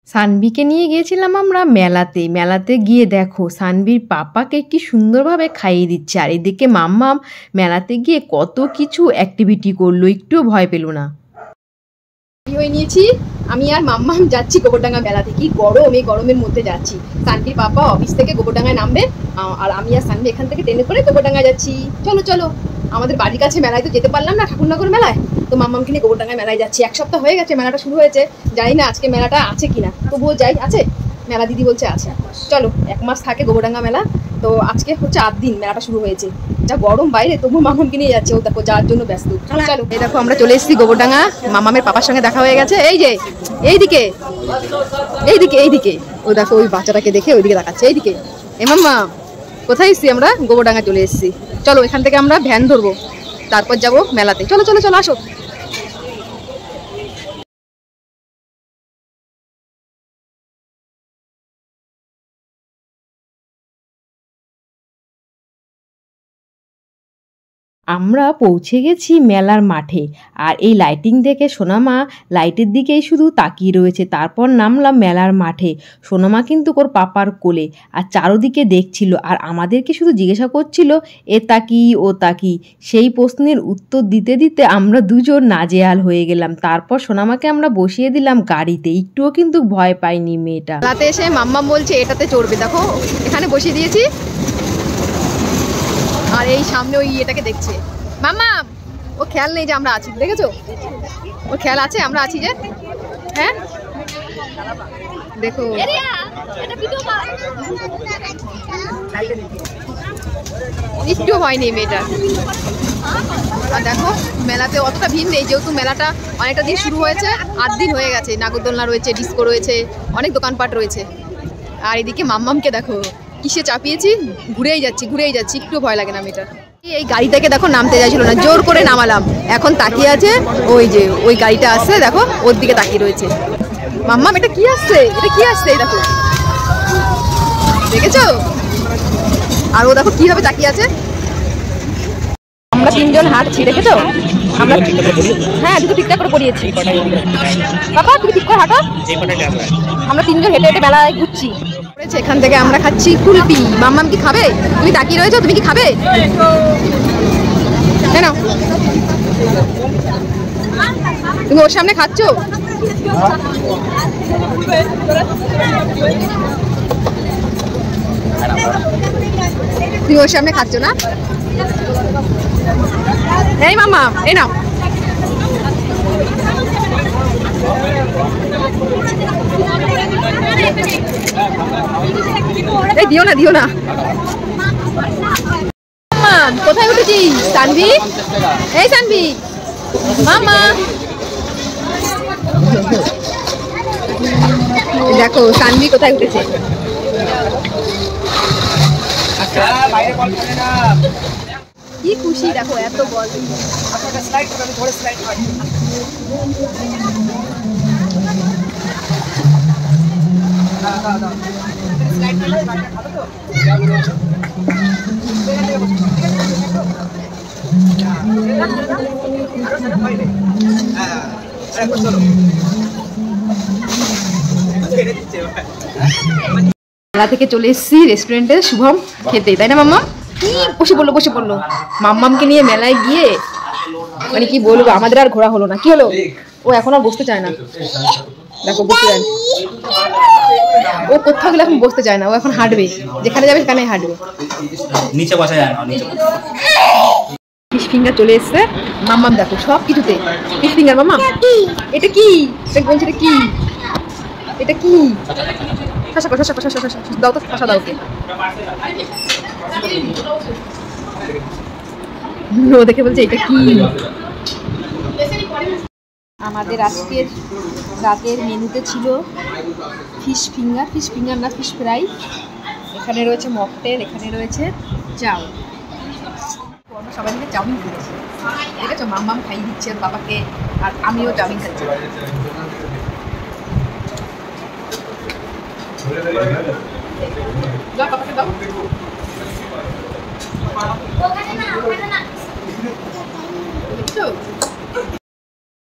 সানভিকে নিয়ে গিয়েছিলাম আমরা মেলাতে। মেলাতে গিয়ে দেখো সানভির পাপাকে কি সুন্দরভাবে খাইয়ে দিচ্ছে, আর এদিকে মাম্মাম মেলাতে গিয়ে কত কিছু অ্যাক্টিভিটি করলো, একটুও ভয় পেল না। হয়ে নিয়েছি আমি আর মাম্মাম যাচ্ছি গোবরডাঙ্গা মেলাতে। কি গরম, এই গরমের মধ্যে যাচ্ছি। সানভির পাপা অফিস থেকে গোবরডাঙ্গায় নামবে, আর আমি আর সানভি এখান থেকে ট্রেনে করে গোবরডাঙ্গা যাচ্ছি। চলো চলো, আমাদের বাড়ির কাছে মেলায় তো যেতে পারলাম না, ঠাকুরনগর মেলায়, তো মাম্মামকে নিয়ে গোবরডাঙ্গা মেলায় যাচ্ছি। এক সপ্তাহ হয়ে গেছে মেলাটা শুরু হয়েছে, জানি না আজকে মেলাটা আছে কিনা, তবুও যাই। আছে মেলা, দিদি বলছে আছে। চলো, 1 মাস থাকে গোবরডাঙ্গা মেলা, তো আজকে হচ্ছে 8 দিন মেলাটা শুরু হয়েছে। যা গরম বাইরে, তবুও মাম্মামকে নিয়ে যাচ্ছে, ও দেখো যার জন্য ব্যস্ত। চলো, এই দেখো আমরা চলে এসেছি গোবরডাঙ্গা। মাম্মামের পাপার সঙ্গে দেখা হয়ে গেছে। এই যে এইদিকে এইদিকে এইদিকে, ও দেখো ওই বাচ্চাটাকে দেখে ওইদিকে দেখাচ্ছে। এইদিকে এ মাম্মা, কোথায় এসেছি আমরা? গোবরডাঙ্গা চলে এসেছি। চলো, এখান থেকে আমরা ভ্যান ধরবো, তারপর যাবো মেলাতে। চলো চলো চলো, আসো। আমরা পৌঁছে গেছি মেলার মাঠে, আর এই লাইটিং দেখে সোনামা লাইটের দিকেই শুধু তাকিয়ে রয়েছে। তারপর নামলাম মেলার মাঠে। সোনামা কিন্তু ওর পাপার কোলে, আর চারোদিকে দেখছিল, আর আমাদেরকে শুধু জিজ্ঞাসা করছিল এ তাকি ও তাকি। সেই প্রশ্নের উত্তর দিতে দিতে আমরা দুজন নাজেহাল হয়ে গেলাম। তারপর সোনামাকে আমরা বসিয়ে দিলাম গাড়িতে, একটুও কিন্তু ভয় পায়নি মেয়েটা। রাতে এসে মাম্মাম বলছে এটাতে চড়বে, দেখো এখানে বসিয়ে দিয়েছি, আর এই সামনে ওই এটাকে দেখছে। মাম্মা, ও খেয়াল নেই যে আমরা আছি, দেখেছো? ওর খেয়াল আছে আমরা আছি যে। হ্যাঁ দেখো, একটু ভয় নেই মেয়েটার। আর দেখো মেলাতে অতটা ভিড় নেই, যেহেতু মেলাটা অনেকটা দিন শুরু হয়েছে, 8 দিন হয়ে গেছে। নাগরদোলনা রয়েছে, ডিস্কো রয়েছে, অনেক দোকানপাট রয়েছে। আর এদিকে মাম্মামকে দেখো কিসে চাপিয়েছি, ঘুরেই যাচ্ছি, একটু ভয় লাগে না মেয়েটার। এই গাড়ি থেকে দেখো নামতে চাইছিল না, জোর করে নামালাম। এখন তাকিয়ে আছে, ওই যে ওই গাড়িটা আসছে, দেখো ওর দিকে তাকিয়ে রয়েছে। মাম্মাম, এটা কি আসছে, এই দেখো, দেখেছো? আর ও দেখো কিভাবে তাকিয়ে আছে। আমরা 3 জন হাঁটছি, দেখেছো? আমরা হ্যাঁ, দুটো ঠিকঠাক করে পড়িয়েছি। বাবা তুমি ঠিক করে হাঁটো। আমরা 3 জন হেঁটে হেঁটে মেলায় ঘুরছি। এখান থেকে আমরা খাচ্ছি কুলপি। মাম্মাম কি খাবে? তুমি তাকিয়ে রয়েছো, তুমি কি খাবে? কেন তুমি ওর সামনে খাচ্ছ? তুমি ওর সামনে খাচ্ছ না? এই মাম্মা, এই নাও। এই দিও না। কোথায় উঠেছিস সানভি? এই সানভি, মামা দেখো সানভি কোথায় উঠেছে। কি খুশি দেখো, এত বল। মেলা থেকে চলে এসেছি রেস্টুরেন্টে শুভম খেতে, তাই না মাম্মা? বসে পড়লো। মাম্মামকে নিয়ে মেলায় গিয়ে মানে কি বলবো, আমাদের আর ঘোরা হলো না। কি হলো? ও এখন আর বসতে চায় না, দেখো বসতে চায় না। ও কোথাও গেলে এখন বসতে চায় না, ও এখন হাঁটবে, যেখানে যাবে সেখানে হাঁটবে। নিচে বসা যায় না। ফিশ ফিঙ্গার চলে এসছে। মাম্মাম দেখো সব কিছুতে ফিশ ফিঙ্গার। মাম্মা এটা কি? বলছে এটা কি? দাও তো, ফাঁসা দাও ওকে। ও দেখে বলছে এটা কি। আমাদের আজকের রাতের মেনুতে ছিল ফিশ ফিঙ্গার না ফিশ ফ্রাই। এখানে রয়েছে মকটেল, এখানে রয়েছে চাউ। আমরা সবাই মিলে চাউমিন খেয়েছি, ঠিক আছে? মাম্মাম খাইয়ে দিচ্ছে ওর বাবাকে, আর আমিও চাউমিন খাচ্ছি। দাও বাবাকে, দাও।